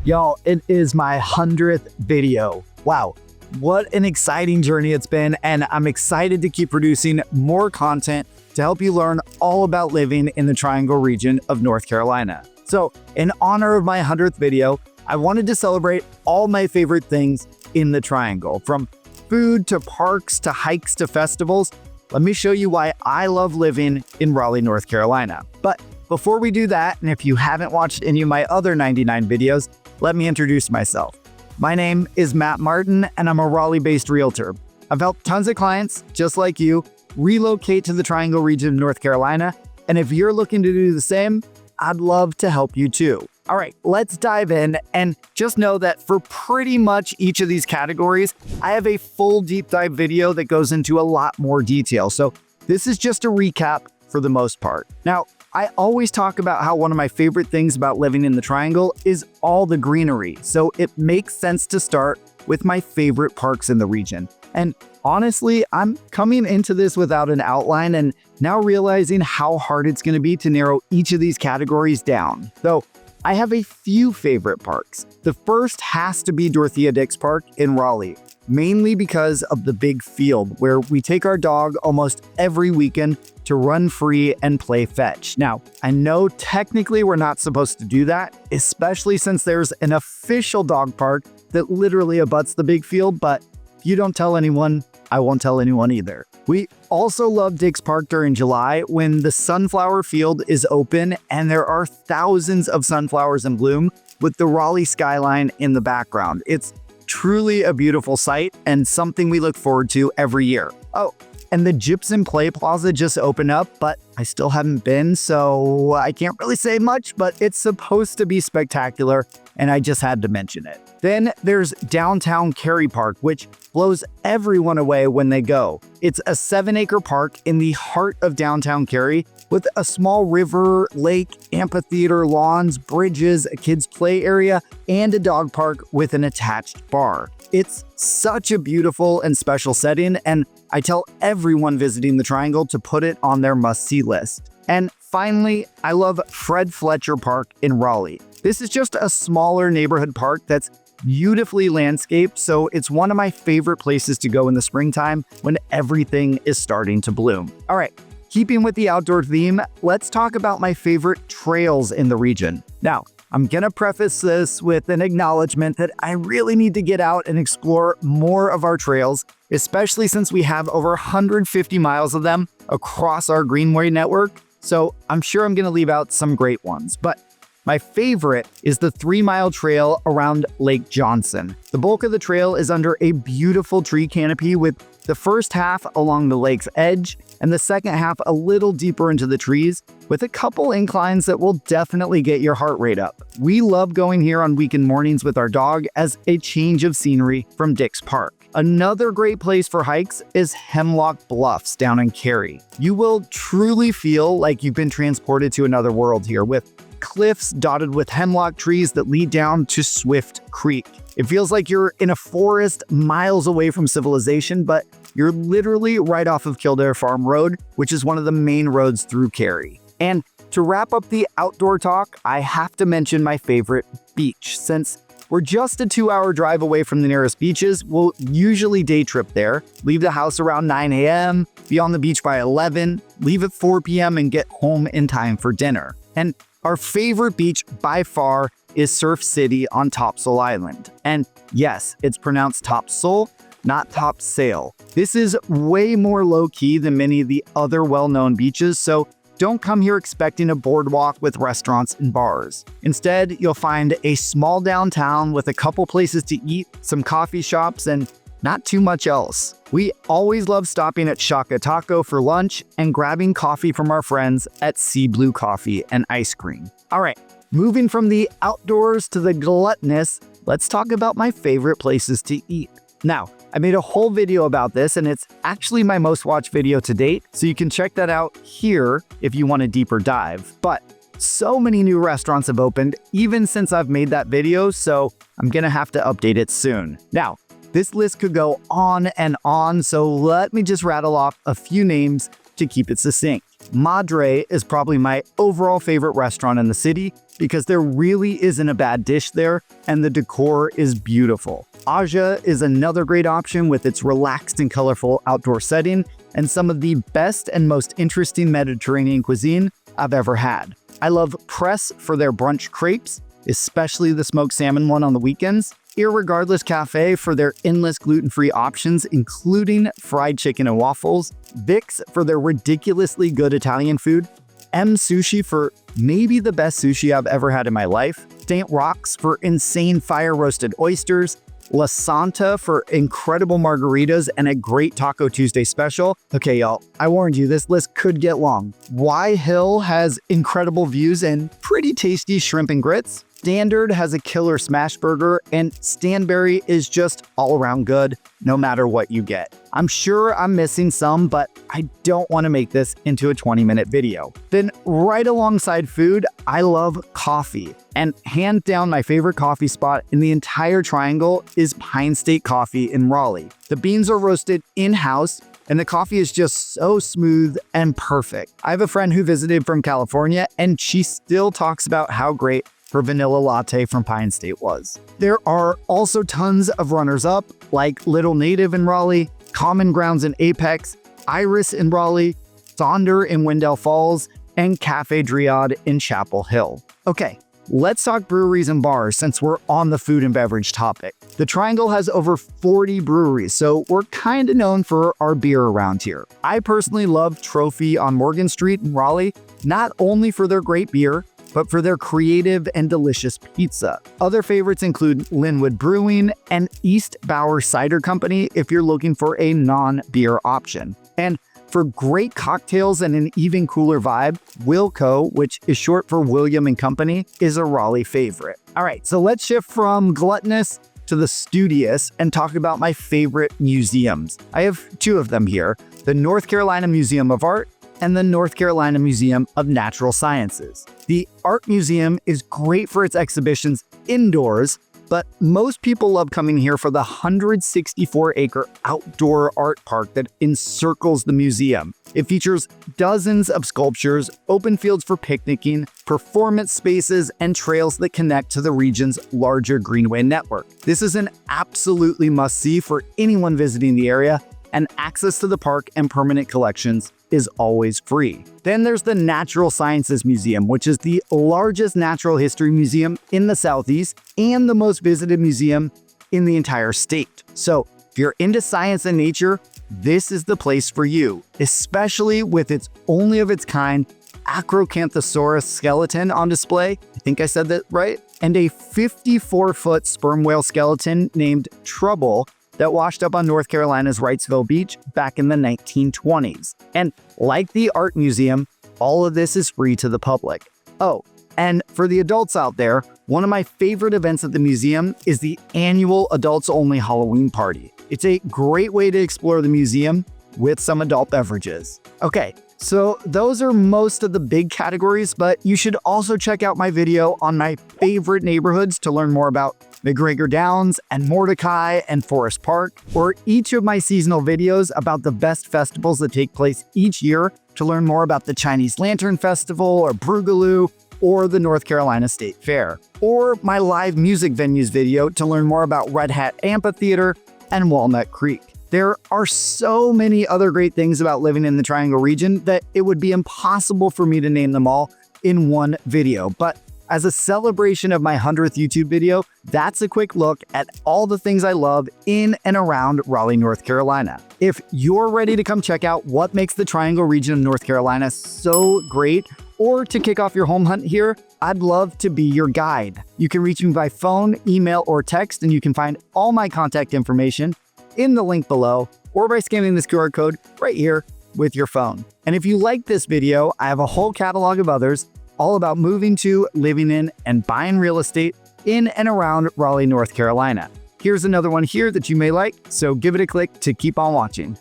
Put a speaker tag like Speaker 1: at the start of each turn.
Speaker 1: Y'all, it is my 100th video. Wow, what an exciting journey it's been, and I'm excited to keep producing more content to help you learn all about living in the Triangle region of North Carolina. So, in honor of my 100th video, I wanted to celebrate all my favorite things in the Triangle, from food to parks to hikes to festivals. Let me show you why I love living in Raleigh, North Carolina. But before we do that, and if you haven't watched any of my other 99 videos, let me introduce myself. My name is Matt Martin, and I'm a Raleigh-based realtor. I've helped tons of clients, just like you, relocate to the Triangle region of North Carolina. And if you're looking to do the same, I'd love to help you too. All right, let's dive in, and just know that for pretty much each of these categories, I have a full deep dive video that goes into a lot more detail. So this is just a recap for the most part. Now, I always talk about how one of my favorite things about living in the Triangle is all the greenery. So it makes sense to start with my favorite parks in the region. And honestly, I'm coming into this without an outline and now realizing how hard it's going to be to narrow each of these categories down. So I have a few favorite parks. The first has to be Dorothea Dix Park in Raleigh, mainly because of the big field where we take our dog almost every weekend to run free and play fetch. Now, I know technically we're not supposed to do that, especially since there's an official dog park that literally abuts the big field, but if you don't tell anyone, I won't tell anyone either. We also love Dix Park during July when the sunflower field is open and there are thousands of sunflowers in bloom with the Raleigh skyline in the background. It's truly a beautiful sight and something we look forward to every year. Oh, and the Gypsum Play Plaza just opened up, but I still haven't been, so I can't really say much, but it's supposed to be spectacular, and I just had to mention it. Then there's downtown Cary Park, which blows everyone away when they go. It's a 7-acre park in the heart of downtown Cary with a small river, lake, amphitheater, lawns, bridges, a kids' play area, and a dog park with an attached bar. It's such a beautiful and special setting, and I tell everyone visiting the Triangle to put it on their must-see list. And finally, I love Fred Fletcher Park in Raleigh. This is just a smaller neighborhood park that's beautifully landscaped, so it's one of my favorite places to go in the springtime when everything is starting to bloom. All right, keeping with the outdoor theme, let's talk about my favorite trails in the region. Now, I'm gonna preface this with an acknowledgement that I really need to get out and explore more of our trails, especially since we have over 150 miles of them across our Greenway network, so I'm sure I'm gonna leave out some great ones. But my favorite is the 3-mile trail around Lake Johnson. The bulk of the trail is under a beautiful tree canopy with the first half along the lake's edge and the second half a little deeper into the trees with a couple inclines that will definitely get your heart rate up. We love going here on weekend mornings with our dog as a change of scenery from Dix Park. Another great place for hikes is Hemlock Bluffs down in Cary. You will truly feel like you've been transported to another world here with cliffs dotted with hemlock trees that lead down to Swift Creek. It feels like you're in a forest miles away from civilization, but you're literally right off of Kildare Farm Road, which is one of the main roads through Cary. And to wrap up the outdoor talk, I have to mention my favorite beach. Since we're just a 2-hour drive away from the nearest beaches, we'll usually day trip there, leave the house around 9 a.m., be on the beach by 11, leave at 4 p.m., and get home in time for dinner. And our favorite beach by far is Surf City on Topsail Island. And yes, it's pronounced Topsail, not Topsail. This is way more low-key than many of the other well-known beaches, so don't come here expecting a boardwalk with restaurants and bars. Instead, you'll find a small downtown with a couple places to eat, some coffee shops, and not too much else. We always love stopping at Shaka Taco for lunch and grabbing coffee from our friends at Sea Blue Coffee and Ice Cream. All right, moving from the outdoors to the gluttonous, let's talk about my favorite places to eat. Now, I made a whole video about this, and it's actually my most watched video to date, so you can check that out here if you want a deeper dive. But so many new restaurants have opened even since I've made that video, so I'm gonna have to update it soon. Now, this list could go on and on, so let me just rattle off a few names to keep it succinct. Madre is probably my overall favorite restaurant in the city because there really isn't a bad dish there and the decor is beautiful. Aja is another great option with its relaxed and colorful outdoor setting and some of the best and most interesting Mediterranean cuisine I've ever had. I love Press for their brunch crepes, especially the smoked salmon one on the weekends. Irregardless Cafe for their endless gluten-free options, including fried chicken and waffles. Vic's for their ridiculously good Italian food. M Sushi for maybe the best sushi I've ever had in my life. St. Rock's for insane fire-roasted oysters. La Santa for incredible margaritas and a great Taco Tuesday special. Okay, y'all, I warned you, this list could get long. Y Hill has incredible views and pretty tasty shrimp and grits. Standard has a killer smash burger, and Stanberry is just all around good, no matter what you get. I'm sure I'm missing some, but I don't want to make this into a 20-minute video. Then right alongside food, I love coffee. And hands down, my favorite coffee spot in the entire triangle is Pine State Coffee in Raleigh. The beans are roasted in-house, and the coffee is just so smooth and perfect. I have a friend who visited from California, and she still talks about how great her vanilla latte from Pine State was. There are also tons of runners-up, like Little Native in Raleigh, Common Grounds in Apex, Iris in Raleigh, Sonder in Wendell Falls, and Cafe Driad in Chapel Hill. Okay, let's talk breweries and bars since we're on the food and beverage topic. The Triangle has over 40 breweries, so we're kind of known for our beer around here. I personally love Trophy on Morgan Street in Raleigh, not only for their great beer, but for their creative and delicious pizza. Other favorites include Linwood Brewing and East Bower Cider Company if you're looking for a non-beer option. And for great cocktails and an even cooler vibe, Wilco, which is short for William & Company, is a Raleigh favorite. All right, so let's shift from gluttonous to the studious and talk about my favorite museums. I have two of them here, the North Carolina Museum of Art and the North Carolina Museum of Natural Sciences. The Art Museum is great for its exhibitions indoors, but most people love coming here for the 164-acre outdoor art park that encircles the museum. It features dozens of sculptures, open fields for picnicking, performance spaces, and trails that connect to the region's larger greenway network. This is an absolutely must-see for anyone visiting the area, and access to the park and permanent collections is always free. Then there's the Natural Sciences Museum, which is the largest natural history museum in the Southeast and the most visited museum in the entire state. So if you're into science and nature, this is the place for you, especially with its only of its kind Acrocanthosaurus skeleton on display. I think I said that right. And a 54-foot sperm whale skeleton named Trouble that washed up on North Carolina's Wrightsville Beach back in the 1920s. And like the Art Museum, all of this is free to the public. Oh, and for the adults out there, one of my favorite events at the museum is the annual adults-only Halloween party. It's a great way to explore the museum with some adult beverages. Okay, so those are most of the big categories, but you should also check out my video on my favorite neighborhoods to learn more about McGregor Downs and Mordecai and Forest Park, or each of my seasonal videos about the best festivals that take place each year to learn more about the Chinese Lantern Festival or Broogaloo or the North Carolina State Fair, or my live music venues video to learn more about Red Hat Amphitheater and Walnut Creek. There are so many other great things about living in the Triangle region that it would be impossible for me to name them all in one video, but as a celebration of my 100th YouTube video, that's a quick look at all the things I love in and around Raleigh, North Carolina. If you're ready to come check out what makes the Triangle region of North Carolina so great, or to kick off your home hunt here, I'd love to be your guide. You can reach me by phone, email, or text, and you can find all my contact information in the link below, or by scanning this QR code right here with your phone. And if you like this video, I have a whole catalog of others all about moving to, living in, and buying real estate in and around Raleigh, North Carolina. Here's another one here that you may like, so give it a click to keep on watching.